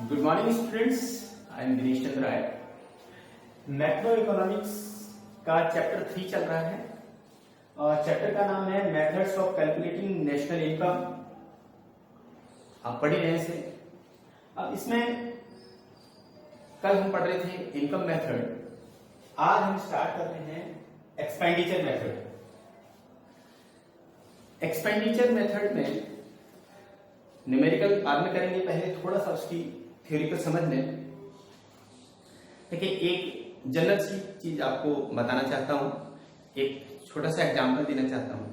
Good morning students, I am Dinesh Chandra Rai. Macro economics का chapter 3 चल रहा है और चैप्टर का नाम है methods of calculating national income. आप पढ़ ही रहे से। अब इसमें कल हम पढ़ रहे थे इनकम मेथड, आज हम स्टार्ट कर रहे हैं एक्सपेंडिचर मेथड। एक्सपेंडिचर मेथड में न्यूमेरिकल बाद में करेंगे, पहले थोड़ा सा उसकी थ्योरी को समझ लें। देखिए, एक जनरल सी चीज आपको बताना चाहता हूं, एक छोटा सा एग्जांपल देना चाहता हूं।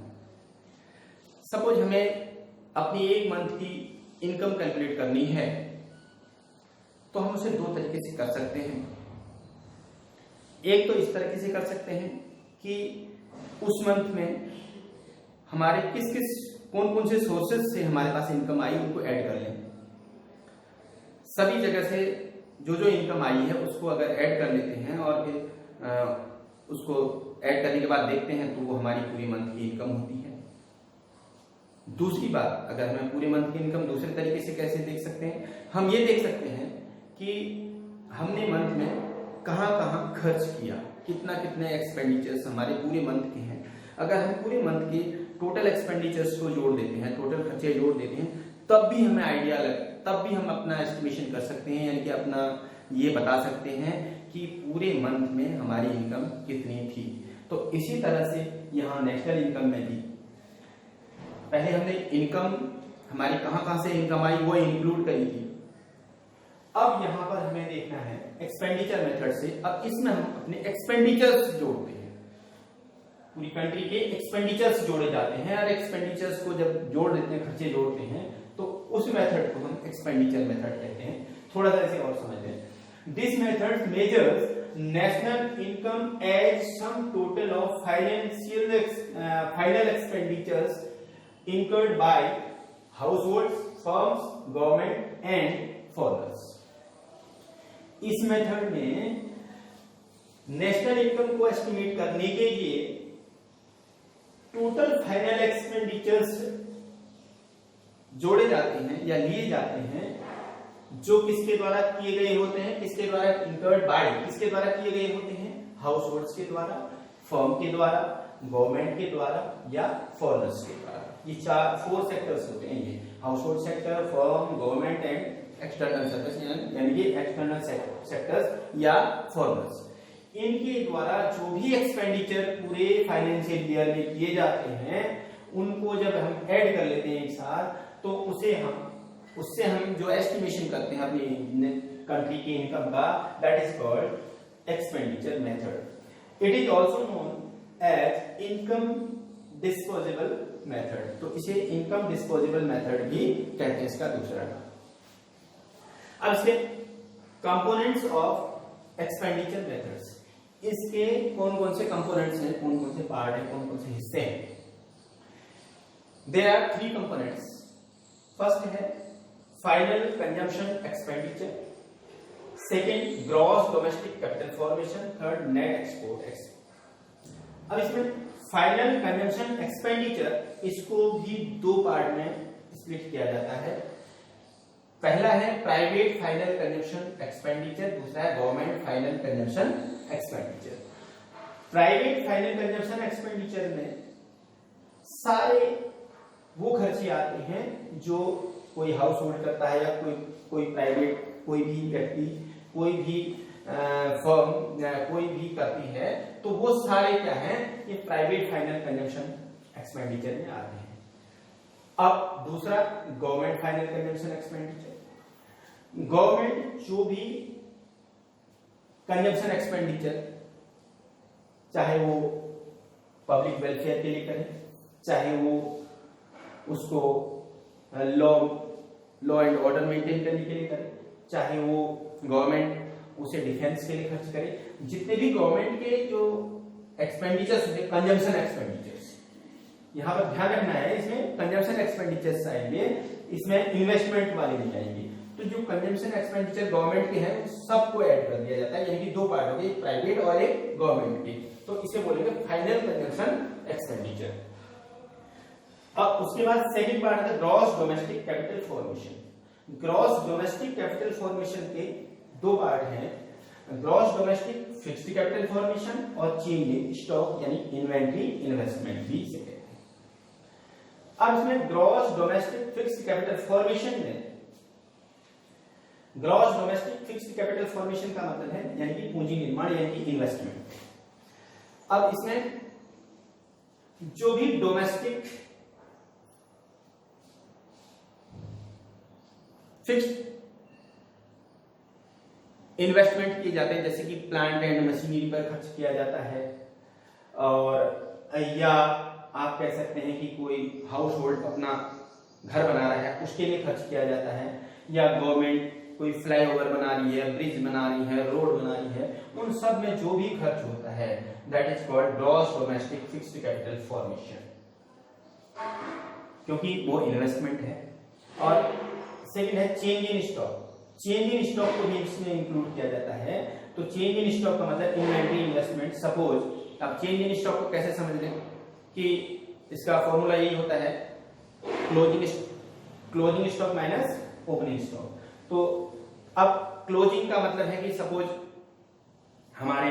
सपोज हमें अपनी एक मंथ की इनकम कैलकुलेट करनी है, तो हम उसे दो तरीके से कर सकते हैं। एक तो इस तरीके से कर सकते हैं कि उस मंथ में हमारे कौन कौन से सोर्सेज से हमारे पास इनकम आई उनको ऐड कर लें। सभी जगह से जो जो इनकम आई है उसको अगर ऐड कर लेते हैं और फिर उसको ऐड करने के बाद देखते हैं तो वो हमारी पूरी मंथ की इनकम होती है। दूसरी बात, अगर हमें पूरे मंथ की इनकम दूसरे तरीके से कैसे देख सकते हैं, हम ये देख सकते हैं कि हमने मंथ में कहां कहां खर्च किया, कितने एक्सपेंडिचर्स हमारे पूरे मंथ के हैं। अगर हम पूरे मंथ के टोटल एक्सपेंडिचर्स को जोड़ देते हैं, टोटल खर्चे जोड़ देते हैं, तब भी हमें आइडिया तब भी हम अपना एस्टिमेशन कर सकते हैं, यानी कि अपना ये बता सकते हैं कि पूरे मंथ में हमारी इनकम कितनी थी। तो इसी तरह से यहाँ नेशनल इनकम में भी पहले हमने इनकम हमारी कहां से इनकम आई वो इंक्लूड करी थी। अब यहाँ पर हमें देखना है एक्सपेंडिचर मेथड से। अब इसमें हम अपने एक्सपेंडिचर्स जोड़ते हैं, पूरी कंट्री के एक्सपेंडिचर्स जोड़े जाते हैं और एक्सपेंडिचर्स को जब जोड़ देते हैं, खर्चे जोड़ते हैं, तो उस मेथड को हम एक्सपेंडिचर मेथड कहते हैं। थोड़ा सा इसे और समझ लें। This method measures national income as sum total of final expenditures incurred by households, firms, government and foreigners। इस मेथड में नेशनल इनकम को एस्टिमेट करने के लिए टोटल फाइनल एक्सपेंडिचर्स जोड़े जाते हैं या लिए जाते हैं, जो किसके द्वारा किए गए होते हैं, किसके द्वारा incurred by, किसके द्वारा किए गए होते हैं, हाउसहोल्ड्स के द्वारा, फर्म के द्वारा, गवर्नमेंट के द्वारा या फॉरेनर्स के द्वारा। ये 4 सेक्टर्स होते हैं, ये household sector, firm, government and external sectors, यानी कि एक्सटर्नल सेक्टर्स या फॉरेनर्स। इनके द्वारा जो भी एक्सपेंडिचर पूरे फाइनेंशियल ईयर में किए जाते हैं, उनको जब हम ऐड कर लेते हैं एक साथ, तो उससे हम जो एस्टिमेशन करते हैं अपनी कंट्री की इनकम का, that is called expenditure method. It is also known as income disposable method. तो इसे इनकम डिस्पोजेबल मेथड भी कहते हैं, इसका दूसरा नाम। अब इसके कंपोनेंट्स ऑफ एक्सपेंडिचर मेथड्स, इसके कौन कौन से कंपोनेंट्स हैं, कौन कौन से पार्ट हैं, कौन कौन से हिस्से हैं। There are 3 components. फर्स्ट है final consumption expenditure, second gross domestic capital formation, third net export. अब इसमें फाइनल कंजम्पशन एक्सपेंडिचर, इसको भी 2 पार्ट में स्प्लिट किया जाता है। पहला है प्राइवेट फाइनल कंजम्पशन एक्सपेंडिचर, दूसरा है government final consumption expenditure. Private final consumption expenditure में सारे वो खर्चे आते हैं जो कोई हाउस होल्ड करता है या कोई प्राइवेट, कोई भी व्यक्ति, कोई भी फर्म, कोई भी करती है, तो वो सारे क्या हैं, ये प्राइवेट फाइनल कंजम्पशन एक्सपेंडिचर में आते हैं। अब दूसरा government final consumption expenditure. Government जो भी कंजम्पशन एक्सपेंडिचर, चाहे वो पब्लिक वेलफेयर के लिए करे, चाहे वो उसको लॉ एंड ऑर्डर मेंटेन करने के लिए करे, चाहे वो गवर्नमेंट उसे डिफेंस के लिए खर्च करे, जितने भी गवर्नमेंट के जो एक्सपेंडिचर्स होते हैं, कंजम्पशन एक्सपेंडिचर्स, यहां पर ध्यान रखना है, इसमें कंजम्पशन एक्सपेंडिचर्स आएंगे, इसमें इन्वेस्टमेंट वाले नहीं आएंगे। तो जो कंजम्पशन एक्सपेंडिचर गवर्नमेंट के हैं सबको ऐड कर दिया जाता है, यानी कि 2 पार्ट हो गए, एक प्राइवेट और एक गवर्नमेंट के। तो इसे बोलेंगे फाइनल कंजम्पशन एक्सपेंडिचर। अब उसके बाद सेकंड पार्ट है gross domestic capital formation. Gross domestic capital formation के दो पार्ट हैं, gross domestic fixed capital formation और चेंज इन स्टॉक यानी इन्वेंट्री इन्वेस्टमेंट भी इसे कहते हैं। अब इसमें gross domestic fixed capital formation में, gross domestic fixed capital formation का मतलब है यानी कि पूंजी निर्माण यानी कि इन्वेस्टमेंट। अब इसमें जो भी डोमेस्टिक फिक्स्ड इन्वेस्टमेंट किए जाते हैं, जैसे कि प्लांट एंड मशीनरी पर खर्च किया जाता है, और या आप कह सकते हैं कि कोई हाउस होल्ड अपना घर बना रहा है उसके लिए खर्च किया जाता है, या गवर्नमेंट कोई फ्लाईओवर बना रही है, ब्रिज बना रही है, रोड बना रही है, उन सब में जो भी खर्च होता है that is called gross domestic fixed capital formation, क्योंकि वो इन्वेस्टमेंट है। और सेकंड है change in stock. Change in stock को भी इसमें इंक्लूड किया जाता है। तो चेंज इन स्टॉक का मतलब इन्वेंट्री इन्वेस्टमेंट। सपोज अब चेंज इन स्टॉक को कैसे समझ लें कि इसका फॉर्मूला यही होता है closing stock minus opening stock. तो अब क्लोजिंग का मतलब है कि सपोज हमारे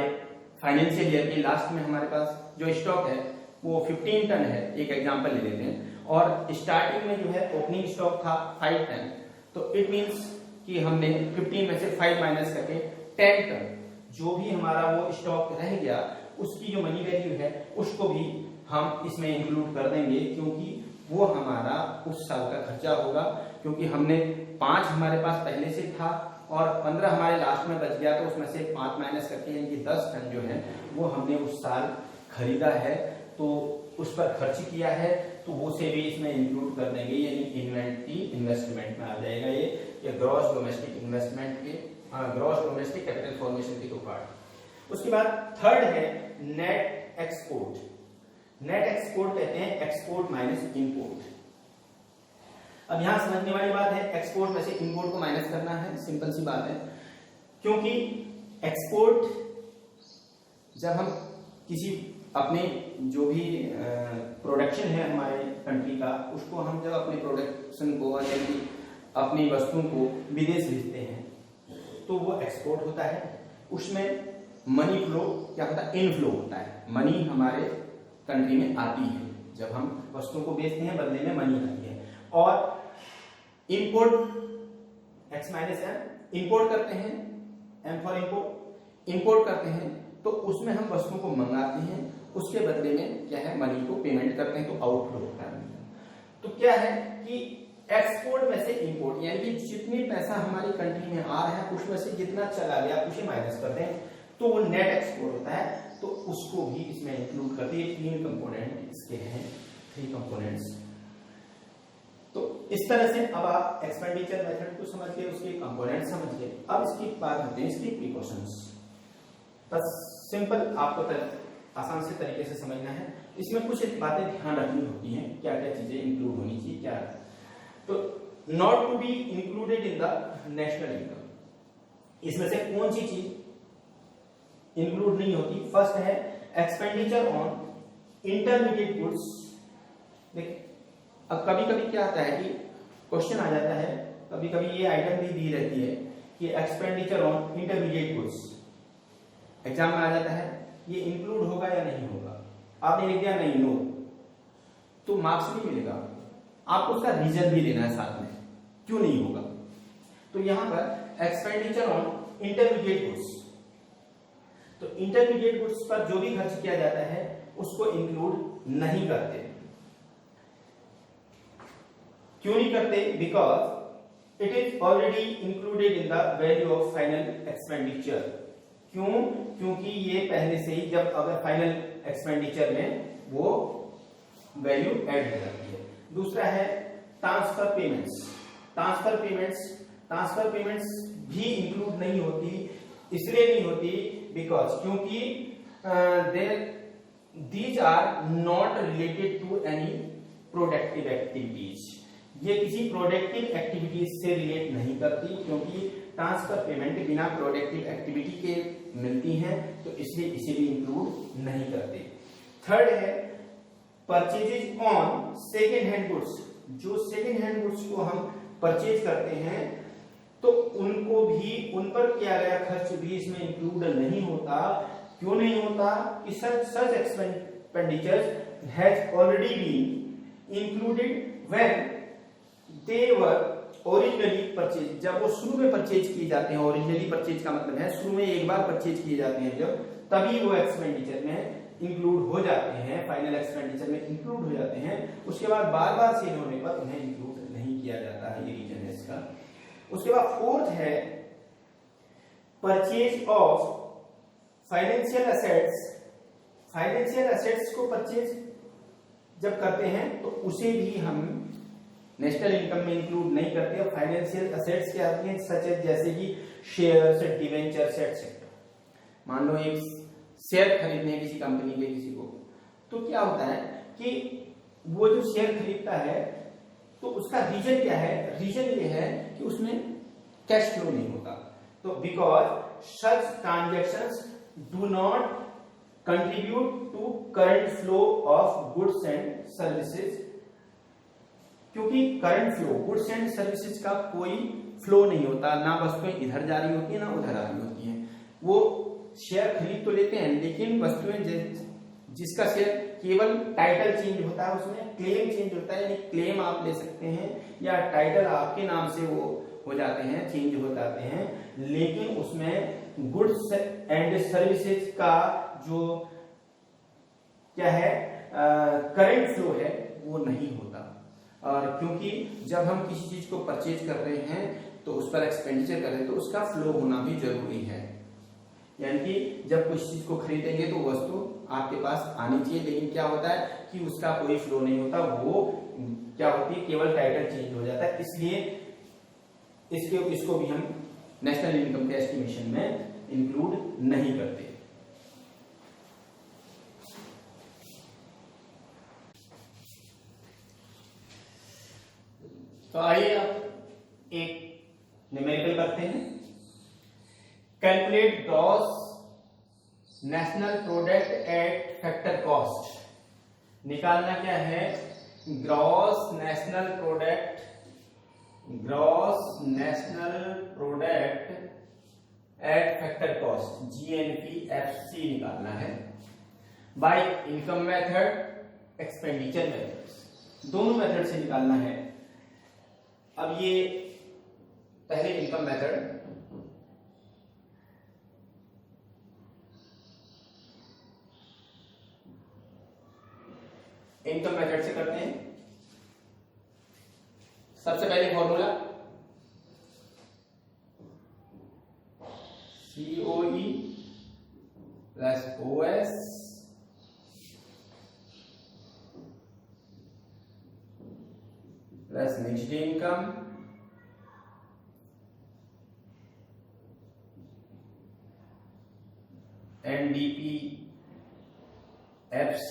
फाइनेंशियल ईयर के लास्ट में हमारे पास जो स्टॉक है वो 15 टन है, एक एग्जांपल ले लेते हैं, और स्टार्टिंग में जो है ओपनिंग स्टॉक था 5 टन, तो इट मींस कि हमने 15 में से 5 माइनस करके 10 टन जो भी हमारा वो स्टॉक रह गया उसकी जो मनी वैल्यू है उसको भी हम इसमें इंक्लूड कर देंगे, क्योंकि वो हमारा उस साल का खर्चा होगा, क्योंकि हमने 5 हमारे पास पहले से था और 15 हमारे लास्ट में बच गया, तो उसमें से 5 माइनस करके यानी कि 10 टन जो है वो हमने उस साल खरीदा है, तो उस पर खर्च किया है, तो वो से भी इसमें इंक्लूड कर देंगे, यानी इन्वेंट्री इन्वेस्टमेंट में आ जाएगा ये ग्रॉस डोमेस्टिक इन्वेस्टमेंट के ग्रॉस डोमेस्टिक कैपिटल फॉर्मेशन के दो पार्ट। उसके बाद थर्ड है नेट एक्सपोर्ट। नेट एक्सपोर्ट कहते हैं एक्सपोर्ट माइनस इंपोर्ट। अब यहां समझने वाली बात है, एक्सपोर्ट में से इंपोर्ट को माइनस करना है, सिंपल सी बात है, क्योंकि एक्सपोर्ट जब हम किसी अपने जो भी प्रोडक्शन है हमारे कंट्री का, उसको हम जब अपने प्रोडक्शन को यानी अपनी वस्तुओं को विदेश भेजते हैं तो वो एक्सपोर्ट होता है। उसमें मनी फ्लो क्या होता है, इनफ्लो होता है, मनी हमारे कंट्री में आती है, जब हम वस्तुओं को बेचते हैं बदले में मनी आती है। और import X minus M, import करते हैं, एम फॉर इंपोर्ट, इंपोर्ट करते हैं तो उसमें हम वस्तुओं को मंगाते हैं, उसके बदले में क्या है मनी को पेमेंट करते हैं, तो आउटफ्लो होता है। तो क्या है कि एक्सपोर्ट में से इंपोर्ट यानी कि जितनी पैसा हमारी कंट्री में आ रहा है उसमें से जितना चला गया उसे माइनस कर दें तो वो नेट एक्सपोर्ट होता है, तो उसको भी इसमें इंक्लूड करते हैं। 3 कंपोनेंट इसके हैं, 3 कंपोनेंट्स। तो इस तरह से अब आप एक्सपेंडिचर मेथड को समझ गए, उसके कंपोनेंट समझ गए। अब इसकी बात करते हैं इसके प्रिकॉशंस। बस सिंपल आपको आसान से तरीके से समझना है। इसमें कुछ बातें ध्यान रखनी होती हैं, क्या क्या चीजें इंक्लूड होनी चाहिए क्या। तो not to be included in the national income, इसमें से कौन सी चीज इंक्लूड नहीं होती। फर्स्ट है एक्सपेंडिचर ऑन इंटरमीडिएट गुड्स। देखिए अब कभी कभी क्या आता है कि क्वेश्चन आ जाता है, कभी कभी ये आइटम भी दी रहती है कि expenditure on intermediate goods, exam में आ जाता है, ये इंक्लूड होगा या नहीं होगा। आपने लिख दिया नहीं, नो, तो मार्क्स नहीं मिलेगा, आपको उसका रीजन भी देना है साथ में क्यों नहीं होगा। तो यहां पर एक्सपेंडिचर ऑन इंटरमीडिएट गुड्स, तो इंटरमीडिएट गुड्स पर जो भी खर्च किया जाता है उसको इंक्लूड नहीं करते। क्यों नहीं करते? Because it is already included in the value of final expenditure. क्यों? क्योंकि ये पहले से ही जब अगर फाइनल एक्सपेंडिचर में वो वैल्यू ऐड हो जाती है। दूसरा है ट्रांसफर पेमेंट्स। ट्रांसफर पेमेंट्स भी इंक्लूड नहीं होती, इसलिए नहीं होती बिकॉज क्योंकि these are not related to any productive activities. ये किसी प्रोडक्टिव एक्टिविटीज से रिलेट नहीं करती, क्योंकि ट्रांसफर पेमेंट बिना प्रोडक्टिव एक्टिविटी के मिलती हैं, तो इसलिए इसे भी इंक्लूड नहीं करते। थर्ड है purchases on second hand goods. जो सेकेंड हैंड गुड्स को हम परचेज करते हैं तो उनको भी, उन पर किया गया खर्च भी इसमें इंक्लूड नहीं होता। क्यों नहीं होता? कि such expenditures has already been included when they were originally purchase. जब वो शुरू में परचेज किए जाते हैं, ओरिजिनली परचेज का मतलब है शुरू में एक बार परचेज किए जाते हैं जब, तभी वो एक्सपेंडिचर में इंक्लूड हो जाते हैं, फाइनल एक्सपेंडिचर में इंक्लूड हो जाते हैं। उसके बाद बार बार सेल होने पर उन्हें इंक्लूड नहीं किया जाता है, ये रीजन है इसका। उसके बाद फोर्थ है purchase of financial assets. Financial assets को परचेज जब करते हैं तो उसे भी हम नेशनल इनकम में इंक्लूड नहीं करते। फाइनेंशियल एसेट्स क्या आती हैं? सच एज जैसे कि शेयर्स, डिवेंचर्स एटसेट्रा। मान लो एक शेयर खरीदने किसी कंपनी के किसी को, तो क्या होता है कि वो जो शेयर खरीदता है तो उसका रीजन क्या है? रीजन ये है कि उसमें कैश फ्लो नहीं होता। तो because such transactions do not contribute to current flow of goods and services. क्योंकि current flow goods and services का कोई फ्लो नहीं होता, ना वस्तुएं इधर जा रही होती है ना उधर आ रही होती हैं। वो शेयर खरीद तो लेते हैं लेकिन वस्तुएं जिसका शेयर केवल टाइटल चेंज होता है, उसमें क्लेम चेंज होता है, यानी क्लेम आप ले सकते हैं या टाइटल आपके नाम से वो हो जाते हैं, चेंज हो जाते हैं, लेकिन उसमें गुड्स एंड सर्विसेज का जो क्या है करंट फ्लो है वो नहीं होता। और क्योंकि जब हम किसी चीज को परचेज कर रहे हैं तो उस पर एक्सपेंडिचर कर रहे हैं तो उसका फ्लो होना भी जरूरी है। यानी कि जब कुछ चीज को खरीदेंगे तो वस्तु आपके पास आनी चाहिए, लेकिन क्या होता है कि उसका कोई फ्लो नहीं होता, वो क्या होती है केवल टाइटल चेंज हो जाता है। इसलिए इसको भी हम नेशनल इनकम के एस्टिमेशन में इंक्लूड नहीं करते। तो आइए अब एक न्यूमेरिकल करते हैं। Calculate gross national product at factor cost. निकालना क्या है? Gross national product at factor cost, GNPFC निकालना है by income method, expenditure methods, दोनों मेथड से निकालना है। अब ये पहले इनकम मेथड, इनकम मेथड से करते हैं। सबसे पहले formula COE plus OS plus mixed income NDPFC,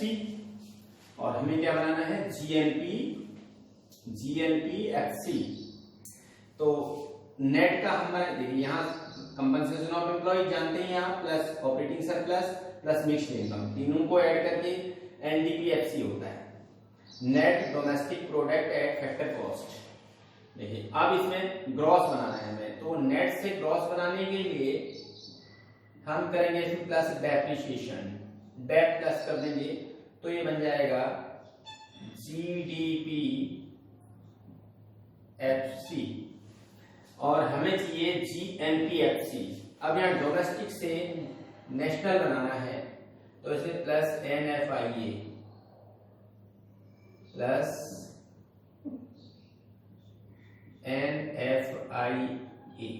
और हमें क्या बनाना है? GNPFC। तो नेट का हम देखिए यहाँ कंपनसेशन ऑफ एम्प्लॉय जानते हैं आप, plus operating surplus plus mixed income, तीनों को ऐड करके NDPFC होता है, net domestic product at factor cost. देखिए अब इसमें ग्रॉस बनाना है हमें, तो नेट से ग्रॉस बनाने के लिए हम करेंगे इसमें प्लस डेप्रिसिएशन, डेप प्लस कर देंगे तो ये बन जाएगा GDPFC, और हमें चाहिए GNPFC। अब यहाँ डोमेस्टिक से नेशनल बनाना है तो इसे plus NFIA plus NFIA,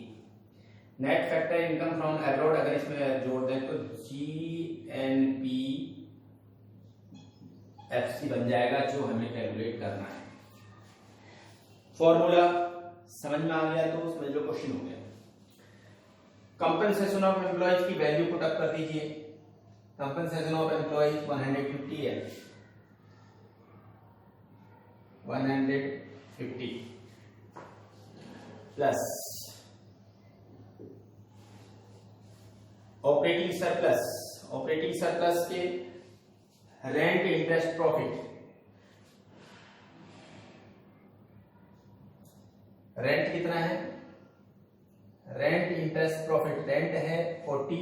net factor income from abroad अगर इसमें जोड़ दें तो GNPFC बन जाएगा, जो हमें कैलकुलेट करना है। फॉर्मूला समझ में आ गया तो समझ लो क्वेश्चन हो गया। कंपनसेशन ऑफ एम्प्लॉयज की वैल्यू पुट अप कर दीजिए। कंपनसेशन ऑफ एम्प्लॉयज 150 है, 150 plus operating surplus, operating surplus के रेंट इंटरेस्ट प्रॉफिट रेंट कितना है, रेंट इंटरेस्ट प्रॉफिट, रेंट है 40,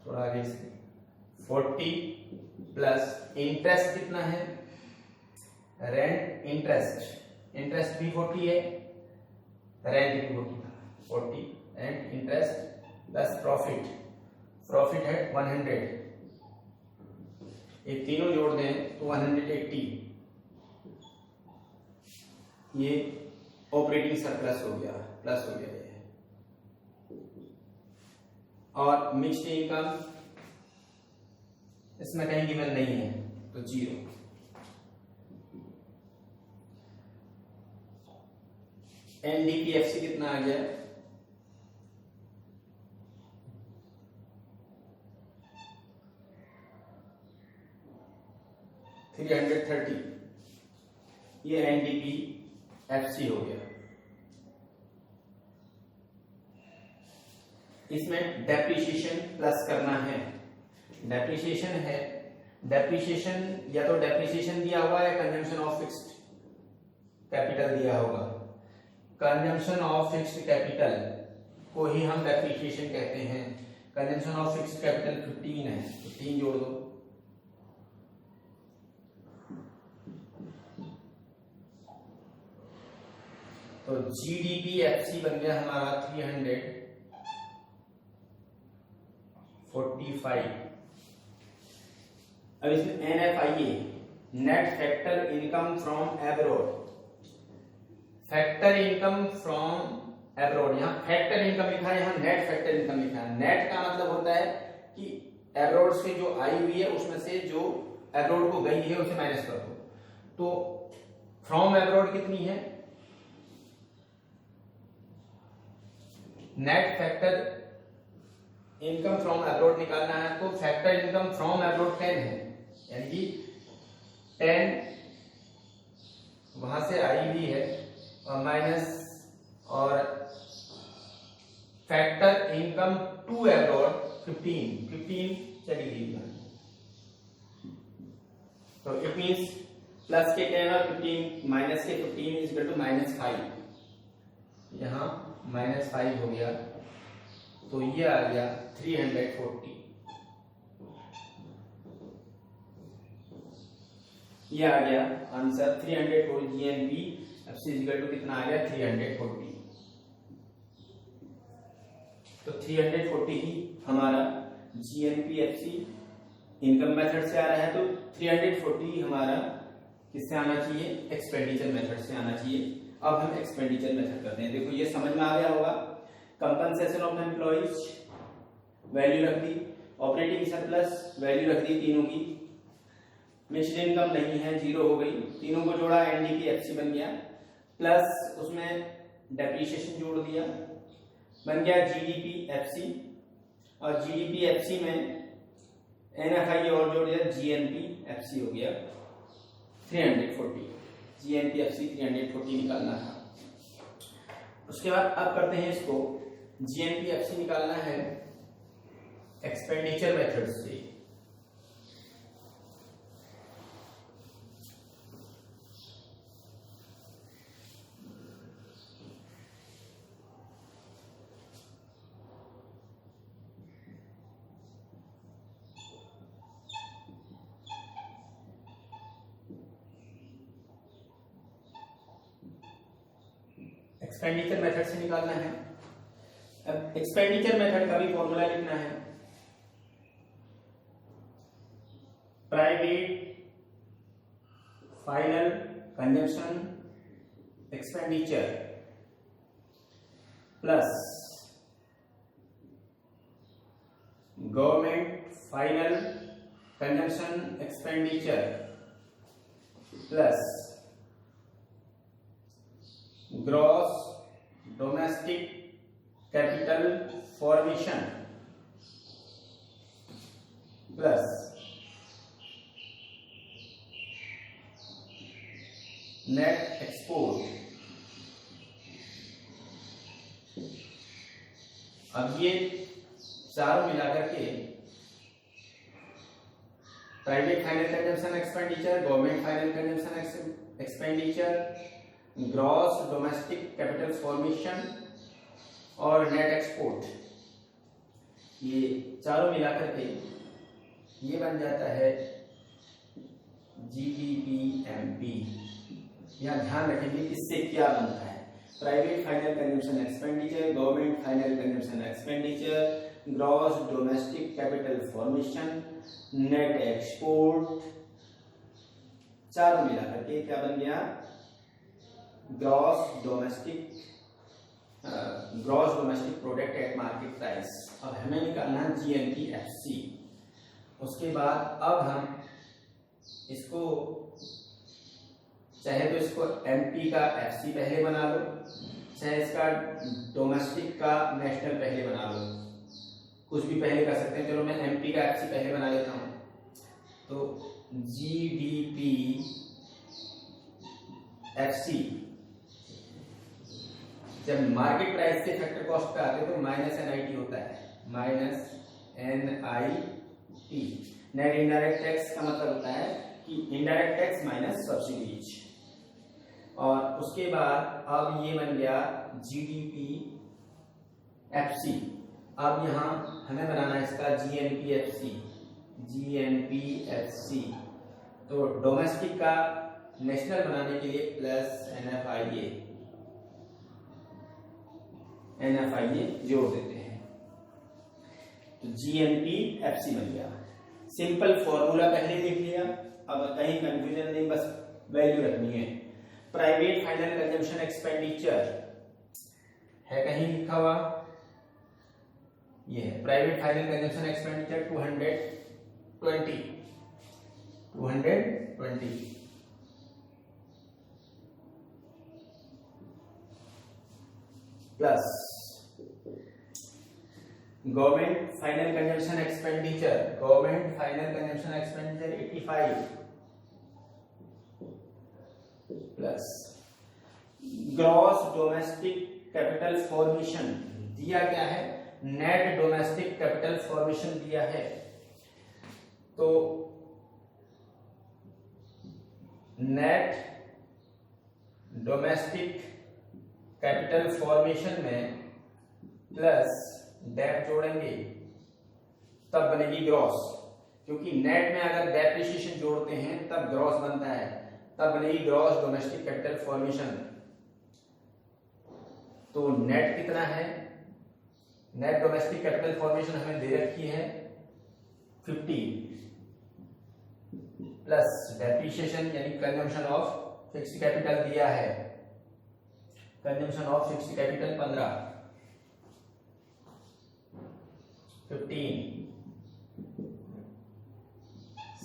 थोड़ा आगे से 40 प्लस इंटरेस्ट कितना है, रेंट इंटरेस्ट, इंटरेस्ट भी 40 है, रेंट भी 40 and interest plus profit, profit है 100, ये तीनों जोड़ दें तो 180, ये ऑपरेटिंग सरप्लस हो गया, प्लस हो गया ये। और मिक्स्ड इनकम इसमें कहीं गिवन नहीं है तो 0। एनडीपीएफसी कितना आ गया, $330, ये एनडीपीएफसी हो गया। इसमें डेप्रिसिएशन प्लस करना है, डेप्रिसिएशन है, डेप्रिसिएशन या तो डेप्रिसिएशन दिया हुआ है, कंजम्पशन ऑफ फिक्स्ड कैपिटल दिया होगा, कंजम्पशन ऑफ फिक्स्ड कैपिटल को ही हम डेप्रिसिएशन कहते हैं। कंजम्पशन ऑफ फिक्स्ड कैपिटल 15 है, 15 जोड़ दो, तो जीडीपीएफसी बन गया हमारा 345। अब इसमें NFIA, net factor income from abroad, factor income from abroad, यहाँ फैक्टर इनकम लिखा है, यहाँ नेट फैक्टर इनकम लिखा है। नेट का मतलब होता है कि एब्रॉड से जो आई हुई है उसमें से जो एब्रॉड को गई है उसे माइनस कर दो, तो फ्रॉम एब्रॉड कितनी है, net factor income from abroad निकालना है, तो फैक्टर इनकम फ्रॉम एब्रॉड 10 है, यानी कि 10 वहां से आई भी है और माइनस, और फैक्टर इनकम टू एब्रॉड 15 चली गई, तो इट मींस प्लस के 10 और 15 माइनस के 15 इज इक्वल टू -5, यहां -5 हो गया, तो ये आ गया 340, ये आ गया answer 340। GNP FC equal to कितना आ गया 340, तो 340 ही हमारा जीएनपी एफसी इनकम मेथड से आ रहा है, तो 340 हमारा किससे आना चाहिए, एक्सपेंडिचर मेथड से आना चाहिए। अब हम एक्सपेंडिचर मेथड करते हैं, देखो ये समझ में आ गया होगा। कंपनसेशन ऑफ एम्प्लॉइज वैल्यू रख दी, ऑपरेटिंग सरप्लस वैल्यू रख दी तीनों की, मिक्स्ड इनकम नहीं है 0 हो गई, तीनों को जोड़ा एनडीपीएफसी बन गया, प्लस उसमें डेप्रिसिएशन जोड़ दिया, बन गया जीडीपीएफसी, और जीडीपीएफसी में एनएफआई और जोड़ दिया, जीएनपीएफसी हो गया 340, जीएनपीएफसी 340 निकालना था। उसके बाद अब करते हैं इसको, जीएनपीएफसी निकालना है एक्सपेंडिचर मेथड से। एक्सपेंडिचर मेथड से निकालना है। अब एक्सपेंडिचर मेथड का भी फॉर्मूला लिखना है, private final consumption expenditure plus government final consumption expenditure plus gross domestic capital formation plus net export अब ये चारों मिलाकर के private final consumption expenditure, government final consumption expenditure, gross domestic capital formation और नेट एक्सपोर्ट, ये चारों मिलाकर के ये बन जाता है GDPMP। यहाँ ध्यान रखेंगे इससे क्या बनता है, private final consumption expenditure, government final consumption expenditure, gross domestic capital formation, net export, चारों मिलाकर के क्या बन गया, gross domestic product at market price. अब हमें निकालना है GNPFC। उसके बाद अब हम इसको चाहे तो इसको MP का FC पहले बना लो, चाहे इसका डोमेस्टिक का नेशनल पहले बना लो, कुछ भी पहले कर सकते हैं। चलो मैं MP का FC पहले बना लेता हूं। तो GDPFC जब मार्केट प्राइस के फैक्टर कॉस्ट पे आते हैं तो -NIT होता है, -NIT। नेट इनडायरेक्ट टैक्स का मतलब होता है कि इनडायरेक्ट टैक्स माइनस सब्सिडीज। और उसके बाद अब ये बन गया GDPFC। अब यहाँ हमें बनाना है इसका GNPFC। तो डोमेस्टिक का नेशनल बनाने के लिए प्लस NFIA जोड़ देते हैं, तो GNPFC बन गया। सिंपल फॉर्मूला पहले लिख लिया, अब कहीं कंफ्यूजन नहीं, बस वैल्यू रखनी है। प्राइवेट फाइनल कंजम्पशन एक्सपेंडिचर है कहीं लिखा हुआ, ये है private final consumption expenditure 220 plus government final consumption expenditure 85 plus gross domestic capital formation दिया क्या है, नेट डोमेस्टिक कैपिटल फॉर्मेशन दिया है। तो नेट डोमेस्टिक कैपिटल फॉर्मेशन में प्लस डेट जोड़ेंगे तब बनेगी ग्रॉस, क्योंकि नेट में अगर डेप्रिसिएशन जोड़ते हैं तब ग्रॉस बनता है, तब बनेगी ग्रॉस डोमेस्टिक कैपिटल फॉर्मेशन। तो नेट कितना है, नेट डोमेस्टिक कैपिटल फॉर्मेशन हमें दे रखी है 50 प्लस डेप्रिसिएशन यानी कंजम्पशन ऑफ फिक्स्ड कैपिटल दिया है, consumption of fixed capital 15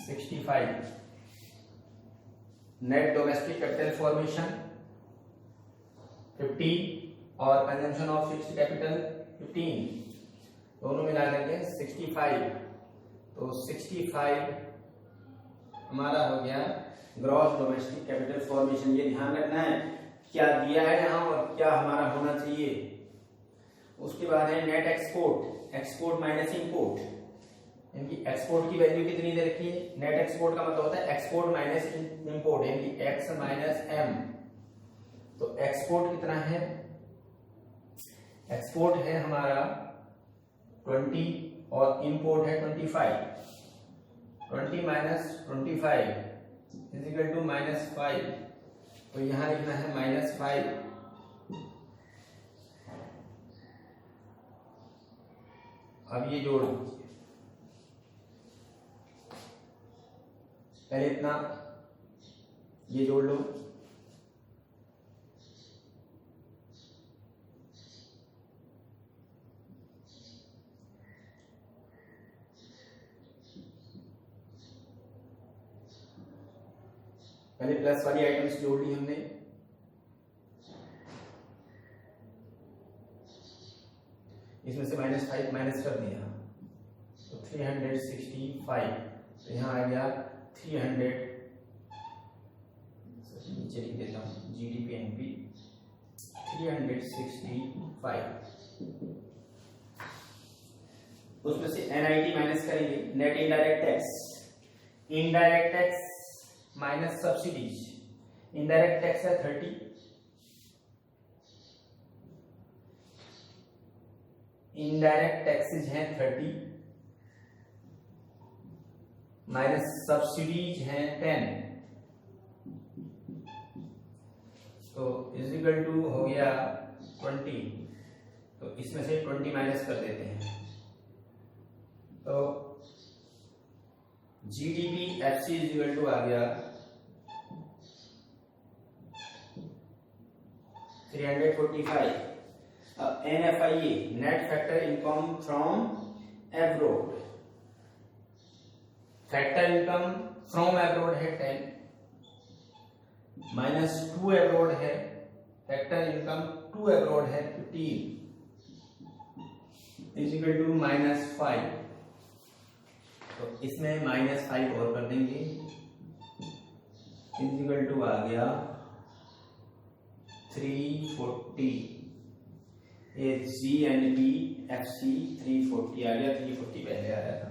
65 net domestic capital formation 50 और कंजम्पशन ऑफ फिक्स्ड कैपिटल 15, दोनों मिला लेंगे 65। तो 65 हमारा हो गया ग्रॉस डोमेस्टिक कैपिटल फॉर्मेशन। ये ध्यान रखना है क्या दिया है यहाँ और क्या हमारा होना चाहिए। उसके बाद है नेट एक्सपोर्ट माइनस इंपोर्ट, यानी एक्सपोर्ट की वैल्यू कितनी दे रखी है, नेट एक्सपोर्ट का मतलब होता है एक्सपोर्ट माइनस इंपोर्ट, यानी x माइनस m। तो एक्सपोर्ट कितना है, एक्सपोर्ट है हमारा 20 और इंपोर्ट है 25। 20 माइनस 25 इज इक्वल टू -5, तो यहां लिखना है -5। अब ये जोड़ पहले इतना ये जोड़ लो, पहले प्लस वाली आइटम्स जोड़ ली हमने, इसमें से -5 माइनस कर दिया तो 365, तो यहाँ आ गया 300, नीचे लिख देता हूँ GDPMP 365। उसमें से NIT माइनस करेंगे, net indirect tax minus subsidies. Indirect tax है 30, इनडायरेक्ट टैक्सेज हैं 30 माइनस सब्सिडीज हैं 10, तो इज इक्वल टू हो गया 20। तो इसमें से 20 माइनस कर देते हैं, तो GDP-FC इज इक्वल टू आ गया 345। अब NFIA net factor income from abroad, factor income from abroad है 10 माइनस 2 एब्रोड है, फैक्टर इनकम टू एब्रोड है 15 इज इक्वल टू -5। तो इसमें -5 और कर देंगे, इज इक्वल टू आ गया 340। ये GNP-FC 340 आ गया, 340 पहले आया था।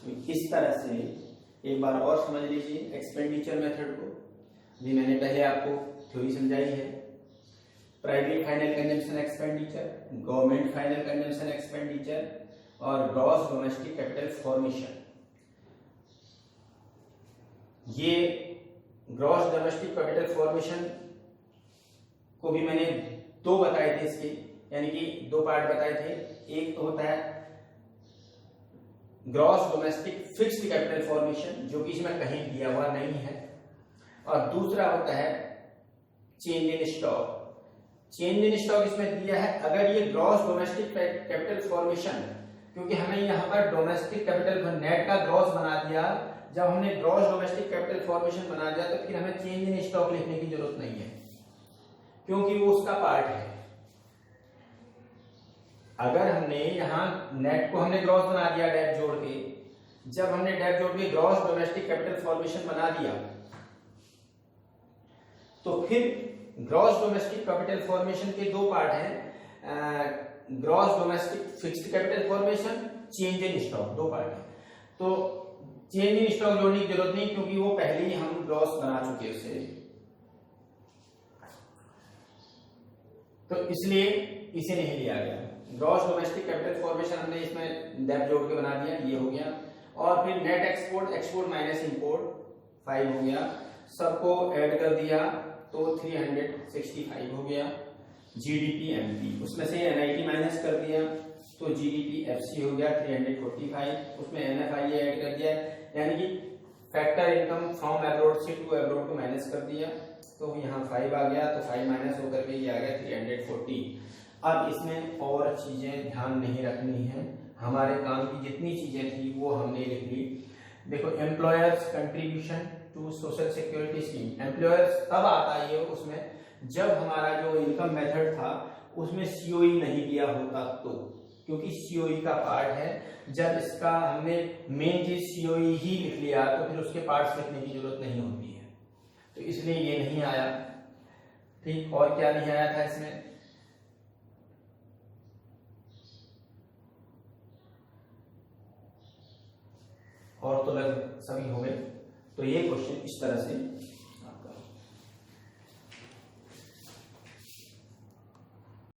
तो इस तरह से एक बार और समझ लीजिए एक्सपेंडिचर मेथड को। भी मैंने पहले आपको थ्योरी समझाई है, private final consumption expenditure, government final consumption expenditure और ग्रॉस डोमेस्टिक कैपिटल फॉर्मेशन। ये ग्रॉस डोमेस्टिक कैपिटल फॉर्मेशन को भी मैंने दो बताए थे इसके, यानी कि दो पार्ट बताए थे। एक तो होता है gross domestic fixed capital formation, जो कि इसमें कहीं दिया हुआ नहीं है, और दूसरा होता है change in stock. Change in stock इसमें दिया है, अगर ये ग्रॉस डोमेस्टिक कैपिटल फॉर्मेशन, क्योंकि हमें यहाँ पर डोमेस्टिक कैपिटल नेट का ग्रॉस बना दिया, जब हमने ग्रॉस डोमेस्टिक कैपिटल फॉर्मेशन बना दिया तो फिर हमें चेंज इन स्टॉक लिखने की जरूरत नहीं है, क्योंकि वो उसका पार्ट है। अगर हमने यहाँ नेट को हमने ग्रॉस बना दिया डेट जोड़ के, जब हमने डेट जोड़ के ग्रॉस डोमेस्टिक कैपिटल फॉर्मेशन बना दिया, तो फिर ग्रॉस डोमेस्टिक कैपिटल फॉर्मेशन के दो पार्ट हैं, gross domestic fixed capital formation, change in stock, दो पार्ट है। तो चेंज इन स्टॉक जोड़ने की जरूरत नहीं, क्योंकि वो पहले ही हम ग्रॉस बना चुके उसे, तो इसलिए इसे नहीं लिया गया। ग्रॉस डोमेस्टिक कैपिटल फॉर्मेशन हमने इसमें डेट जोड़ के बना दिया, ये हो गया। और फिर नेट एक्सपोर्ट माइनस इंपोर्ट 5 हो गया, सबको ऐड कर दिया तो 365 हो गया। GDP-MP, उसमें से NIT माइनस कर दिया तो GDP-FC हो गया 345, उसमें NFIA ऐड कर दिया, यानी कि फैक्टर इनकम फ्रॉम एब्रोड से टू एब्रोड को माइनस कर दिया, तो यहाँ 5 आ गया, तो 5 माइनस होकर के ये आ गया 340। अब इसमें और चीजें ध्यान नहीं रखनी है, हमारे काम की जितनी चीजें थी वो हमने लिख ली। देखो, employers contribution to social security scheme, employers तब आता है उसमें जब हमारा जो इनकम मेथड था उसमें COE नहीं दिया होता, तो क्योंकि COE का पार्ट है, जब इसका हमने मेन चीज COE ही लिख लिया तो फिर उसके पार्ट्स लिखने की जरूरत नहीं होती है, तो इसलिए ये नहीं आया। ठीक, और क्या नहीं आया था इसमें? और तो लगभग सभी हो गए। तो ये क्वेश्चन इस तरह से